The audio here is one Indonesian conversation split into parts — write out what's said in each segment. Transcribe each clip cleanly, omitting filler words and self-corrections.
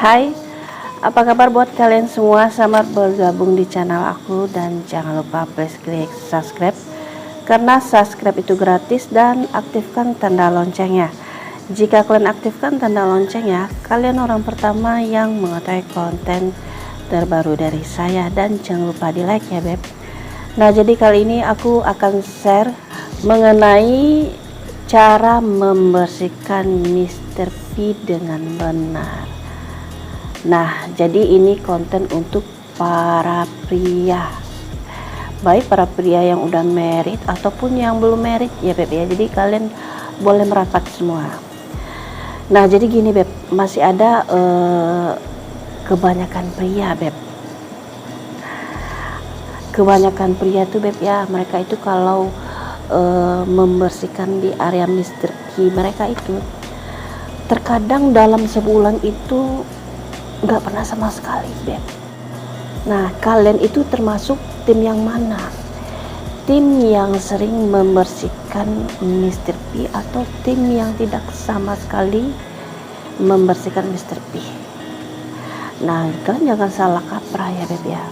Hai, apa kabar buat kalian semua? Selamat bergabung di channel aku dan jangan lupa please klik subscribe karena subscribe itu gratis dan aktifkan tanda loncengnya. Jika kalian aktifkan tanda loncengnya, kalian orang pertama yang mengetahui konten terbaru dari saya dan jangan lupa di like ya beb. Nah jadi kali ini aku akan share mengenai cara membersihkan Mr. P dengan benar. Nah, jadi ini konten untuk para pria, baik para pria yang udah married ataupun yang belum married ya beb ya. Jadi kalian boleh merapat semua. Nah, jadi gini beb, masih ada kebanyakan pria beb. Kebanyakan pria tuh beb ya, mereka itu kalau membersihkan di area Mr. P mereka itu terkadang dalam sebulan itu nggak pernah sama sekali beb. Nah kalian itu termasuk tim yang mana? Tim yang sering membersihkan Mr. P atau tim yang tidak sama sekali membersihkan Mr. P? Nah kalian jangan salah kaprah ya beb ya.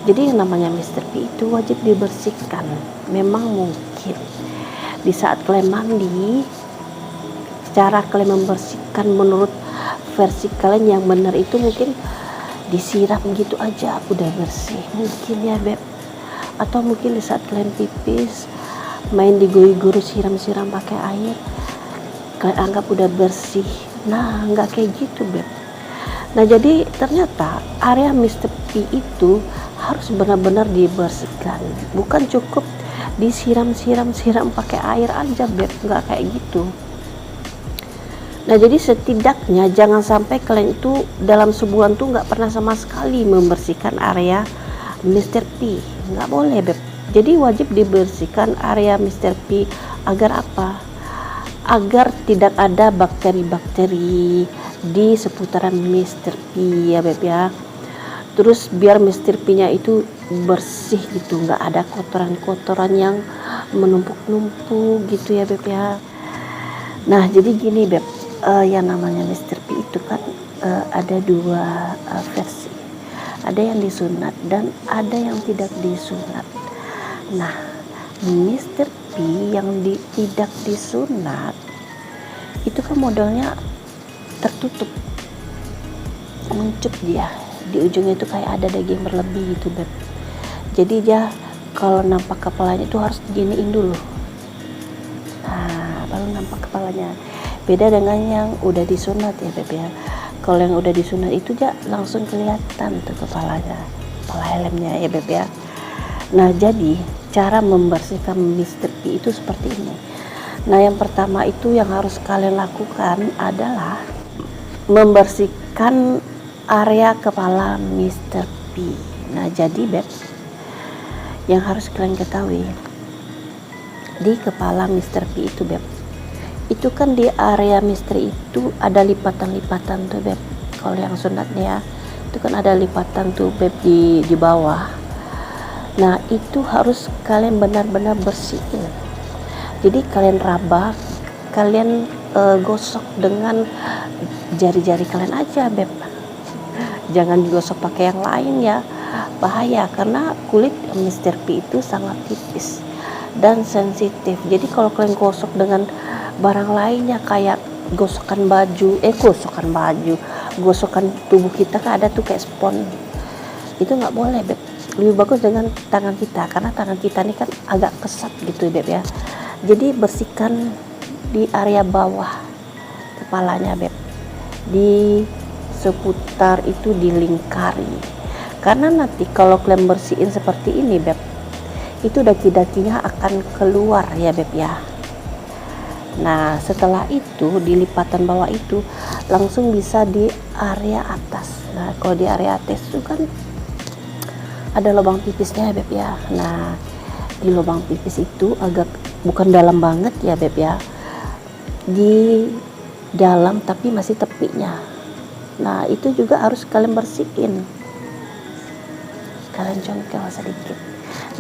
Jadi yang namanya Mr. P itu wajib dibersihkan. Memang mungkin di saat kalian mandi, cara kalian membersihkan menurut versi kalian yang benar itu mungkin disiram gitu aja udah bersih mungkin ya beb, atau mungkin di saat kalian pipis main digoy-goy siram-siram pakai air kalian anggap udah bersih. Nah nggak kayak gitu beb. Nah jadi ternyata area Mr. P itu harus benar-benar dibersihkan, bukan cukup disiram-siram pakai air aja beb, nggak kayak gitu. Nah jadi setidaknya jangan sampai kalian itu dalam sebulan tuh nggak pernah sama sekali membersihkan area Mr. P. Nggak boleh beb. Jadi wajib dibersihkan area Mr. P agar apa? Agar tidak ada bakteri-bakteri di seputaran Mr. P ya beb ya. Terus biar Mr. P nya itu bersih gitu, nggak ada kotoran-kotoran yang menumpuk-numpuk gitu ya beb ya. Nah jadi gini beb, yang namanya Mr. P itu kan ada dua versi, ada yang disunat dan ada yang tidak disunat. Nah Mr. P yang tidak disunat itu kan modelnya tertutup, mencup dia di ujungnya itu kayak ada daging berlebih gitu beb. Jadi dia kalau nampak kepalanya itu harus diginiin dulu, nah baru nampak kepalanya. Beda dengan yang udah disunat ya beb ya. Kalau yang udah disunat itu ya langsung kelihatan tuh kepalanya, kepala helmnya ya beb ya. Nah jadi cara membersihkan Mr. P itu seperti ini. Nah yang pertama itu yang harus kalian lakukan adalah membersihkan area kepala Mr. P. Nah jadi beb, yang harus kalian ketahui di kepala Mr. P itu beb, itu kan di area misteri itu ada lipatan-lipatan tuh beb. Kalau yang sunatnya itu kan ada lipatan tuh beb di bawah. Nah itu harus kalian benar-benar bersihin. Jadi kalian raba, kalian gosok dengan jari-jari kalian aja beb. Jangan digosok pakai yang lain ya, bahaya karena kulit Mr. P itu sangat tipis dan sensitif. Jadi kalau kalian gosok dengan barang lainnya kayak gosokan tubuh kita kan ada tuh kayak spons, itu nggak boleh beb. Lebih bagus dengan tangan kita karena tangan kita ini kan agak kesat gitu beb ya. Jadi bersihkan di area bawah kepalanya beb, di seputar itu dilingkari, karena nanti kalau kalian bersihin seperti ini beb, itu daki-dakinya akan keluar ya beb ya. Nah setelah itu di lipatan bawah itu langsung bisa di area atas. Nah kalau di area atas itu kan ada lubang pipisnya ya beb ya. Nah di lubang pipis itu agak bukan dalam banget ya beb ya, di dalam tapi masih tepinya. Nah itu juga harus kalian bersihin, kalian congkel sedikit.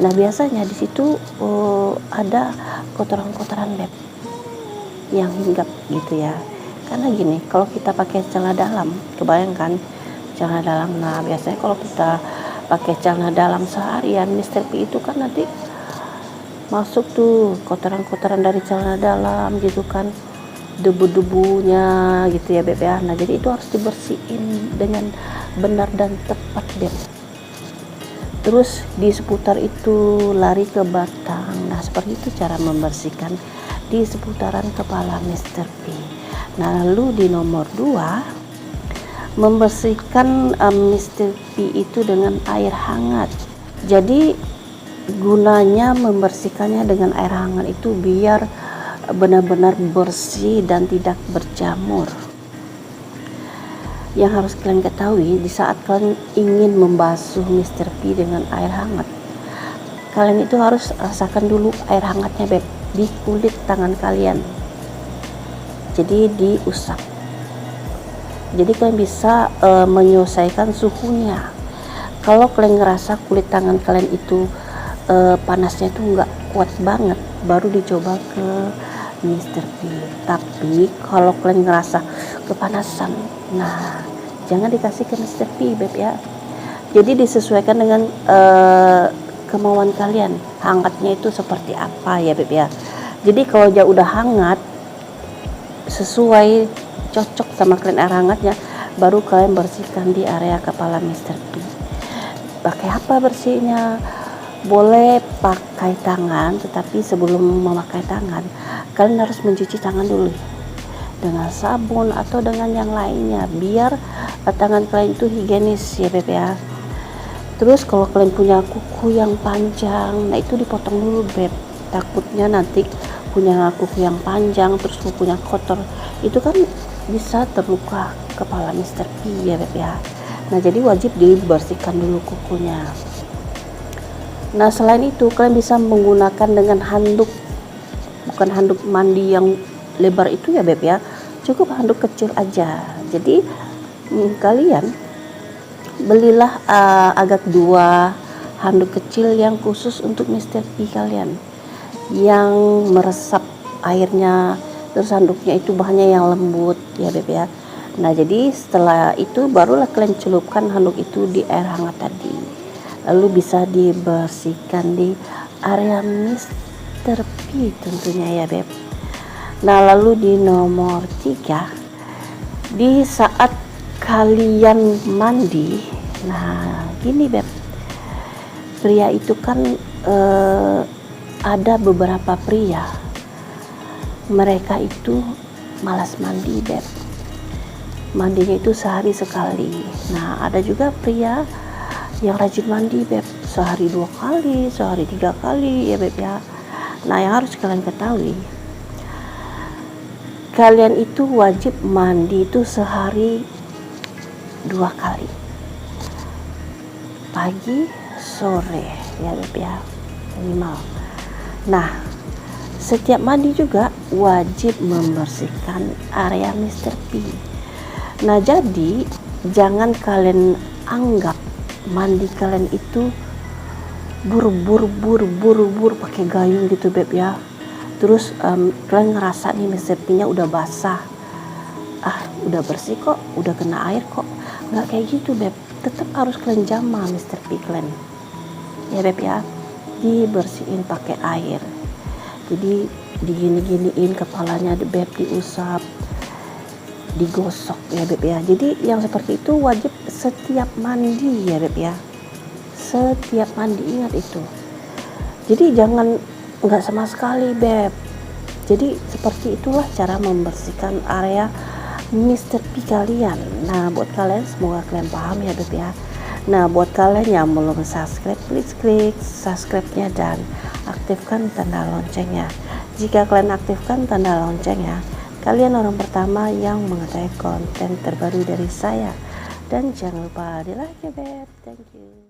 Nah biasanya di situ ada kotoran-kotoran beb yang hinggap gitu ya. Karena gini, kalau kita pakai celana dalam, kebayangkan celana dalam. Nah, biasanya kalau kita pakai celana dalam seharian, Mr. P itu kan nanti masuk tuh kotoran-kotoran dari celana dalam gitu kan, debu-debunya gitu ya Beb ya. Nah, jadi itu harus dibersihin dengan benar dan tepat Beb. Terus di seputar itu lari ke batang. Nah, seperti itu cara membersihkan di seputaran kepala Mr. P. Nah, lalu di nomor 2, membersihkan Mr. P itu dengan air hangat. Jadi gunanya membersihkannya dengan air hangat itu biar benar-benar bersih dan tidak berjamur. Yang harus kalian ketahui, di saat kalian ingin membasuh Mr. P dengan air hangat, kalian itu harus rasakan dulu air hangatnya Beb di kulit tangan kalian. Jadi diusap. Jadi kalian bisa menyesuaikan suhunya. Kalau kalian ngerasa kulit tangan kalian itu panasnya itu nggak kuat banget, baru dicoba ke Mr. P. Tapi kalau kalian ngerasa kepanasan, nah jangan dikasih ke Mr. P Beb ya. Jadi disesuaikan dengan kemauan kalian, hangatnya itu seperti apa ya Beb ya. Jadi kalau dia udah hangat sesuai cocok sama kalian air hangatnya, baru kalian bersihkan di area kepala Mr. P. Pakai apa bersihnya? Boleh pakai tangan, tetapi sebelum memakai tangan kalian harus mencuci tangan dulu dengan sabun atau dengan yang lainnya, biar tangan kalian itu higienis ya Beb ya. Terus kalau kalian punya kuku yang panjang, nah itu dipotong dulu Beb. Takutnya nanti punya kuku yang panjang terus kukunya kotor, itu kan bisa terluka kepala Mr. P ya Beb ya. Nah, jadi wajib dibersihkan dulu kukunya. Nah, selain itu kalian bisa menggunakan dengan handuk, bukan handuk mandi yang lebar itu ya Beb ya, cukup handuk kecil aja. Jadi kalian belilah agak 2 handuk kecil yang khusus untuk Mr. P kalian, yang meresap airnya. Terus handuknya itu bahannya yang lembut ya Beb ya. Nah, jadi setelah itu barulah kalian celupkan handuk itu di air hangat tadi, lalu bisa dibersihkan di area Mr. P tentunya ya Beb. Nah, lalu di nomor 3, di saat kalian mandi, nah gini Beb, pria itu kan ada beberapa pria mereka itu malas mandi Beb, mandinya itu sehari sekali. Nah, ada juga pria yang rajin mandi Beb, sehari 2 kali, sehari 3 kali ya Beb ya. Nah, yang harus kalian ketahui, kalian itu wajib mandi itu sehari 2 kali, pagi sore ya Beb ya, minimal. Nah, setiap mandi juga wajib membersihkan area Mr. P. Nah, jadi jangan kalian anggap mandi kalian itu buru-buru pakai gayung gitu Beb ya. Terus kalian ngerasa nih Mr. P-nya udah basah, udah bersih kok, udah kena air kok. Nggak kayak gitu Beb, tetap harus kalian jamah Mr. P kalian ya Beb ya, dibersihin pakai air. Jadi digini-giniin kepalanya Beb, diusap, digosok ya Beb ya. Jadi yang seperti itu wajib setiap mandi ya Beb ya, setiap mandi, ingat itu. Jadi jangan nggak sama sekali Beb. Jadi seperti itulah cara membersihkan area Mr. P kalian. Nah, buat kalian semoga kalian paham ya Beb ya. Nah, buat kalian yang belum subscribe, please klik subscribe-nya dan aktifkan tanda loncengnya. Jika kalian aktifkan tanda loncengnya, kalian orang pertama yang mengetahui konten terbaru dari saya. Dan jangan lupa di like ya Beb. Thank you.